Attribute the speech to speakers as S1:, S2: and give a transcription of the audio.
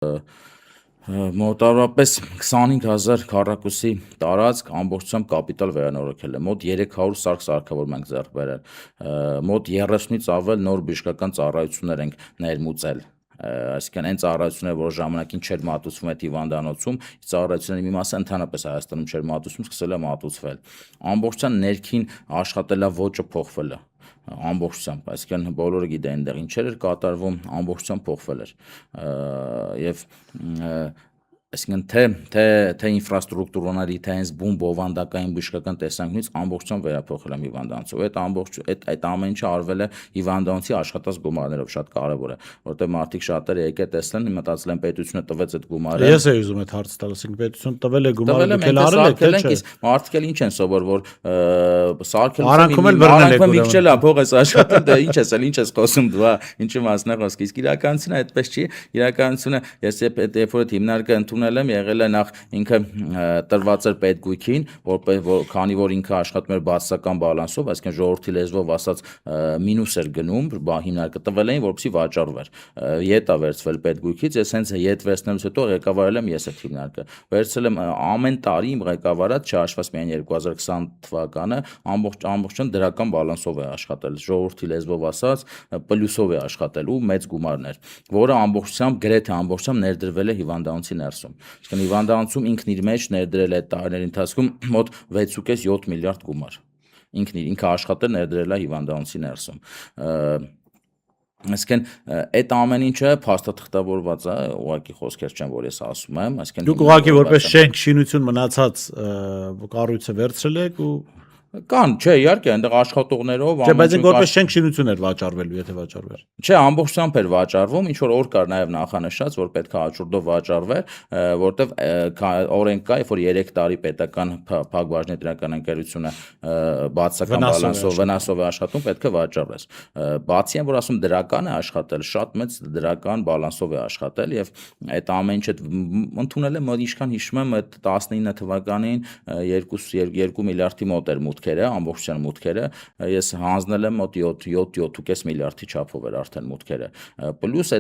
S1: Մոտավորապես 25,000 քառակուսի տարածք ամբողջությամբ կապիտալ վերանորոգել է, մոտ 300 սարք սարքավորում ենք ձեռք բերել, մոտ 30-ից ավել նոր բժշկական ծառայություններ ենք ներմուծել, այսինքն այն ծառայությունները, որ ժամանակին չէր մատուցվում այդ հիվանդանոցում, ծառայությունների մի մասը ընդհանրապես Հայաստանում չէր մատուցվում, սկսել է մատուցվել, ամբողջության ներքին աշխատելավոճը փոխվել է, ամբողջությամբ, այսինքն բոլորը գիտեն այնտեղ ինչեր էր կատարվում, ամբողջությամբ փոխվել էր եւ այսինքն թե ինֆրաստրուկտուրաների, թե հենց բուն բովանդակային բժշկական տեսանկյունից ամբողջությամբ վերափոխել եմ հիվանդանոցը, այդ ամեն ինչը արվել է հիվանդանոցի աշխատած գումարներով, շատ կարևոր է, որտեղ մարդիկ շատերը եկել տեսնեն, մտածել են պետությունը տվեց այդ գումարը։
S2: Ես էի ուզում այդ հարցը տալ, ասենք պետությունը տվել է գումարը, դուք էլ արել եք, թե՞ չէ։
S1: Մարդիկ էլ ինչ են սովոր, որ
S2: Արանքում էլ բռնել եք
S1: ուրեմն։ Փող ես աշխատել, դե ինչ ես խոսում դու, ինչի մասն է խոսքը։ Իսկ իրականությունը այդպես չի, իրականությունը ես երբ որ հիմնարկը ընդունել եմ, եղել է նախ ինքը տրված էր պետգույքին, քանի որ ինքը աշխատում էր բացասական բալանսով, այսինքն ժողովրդի լեզվով ասած մինուս էր գնում, հիմնարկը տվել էին, որպեսզի վաճառվեր։ Ետ է վերցվել պետգույքից, ես հենց ետ վերցնելուց հետո ղեկավարել եմ ես այդ հիմնարկը։ Վերցրել եմ ամեն տարի իմ ղեկավարած, չհաշված միայն 2020 թվականը, ամբողջությամբ դրական բալանսով է աշխատել, ժողովրդի լեզվով ասած, պլյուսով է աշխատել ու մեծ գումարներ, որը ամբողջությամբ գրեթե ամբողջությամբ ներդրվել է հիվանդանոցի ներսում։ Այսինքն հիվանդանոցում ինքն իր մեջ ներդրել է տարիների ընթացքում մոտ 6.7 միլիարդ գումար։ Ինքը աշխատել ներդրել է հիվանդանոցի ներսում։ Այսինքն այդ ամեն ինչը փաստաթղթավորված է, ուղղակի խոսքեր չեն, որ ես ասում եմ, այսինքն
S2: դուք ուղղակի որպես շենք շինություն մնացած կառույցը վերցրել եք ու
S1: կան, չէ, իհարկե, այնտեղ աշխատողներով
S2: Չէ, բայց որպես շենք շինություն էր վաճառվելու, եթե վաճառվեր։
S1: Չէ, ամբողջությամբ էր վաճառվում, ինչ որ օր կար նաև նախանշած, որ պետք է հաջորդով վաճառվեր, որտեվ օրենք կա, որ 3 տարի պետական Փակbaşıնետական ընկերությունը բացասական բալանսով վնասով է աշխատում, պետք է վաճառվես։ Բացի այն, որ ասում դրական է աշխատել, շատ մեծ դրական բալանսով է աշխատել եւ այդ ամեն ինչը ընդունել եմ, ինչքան հիշում եմ, այդ 19 թվականին 2 միլիարդի մոտ էր մուտքերը, ամբողջության մուտքերը, ես հանձնել եմ մոտ 7.5 միլիարդի չափով էր արդեն մուտքերը, պլյուս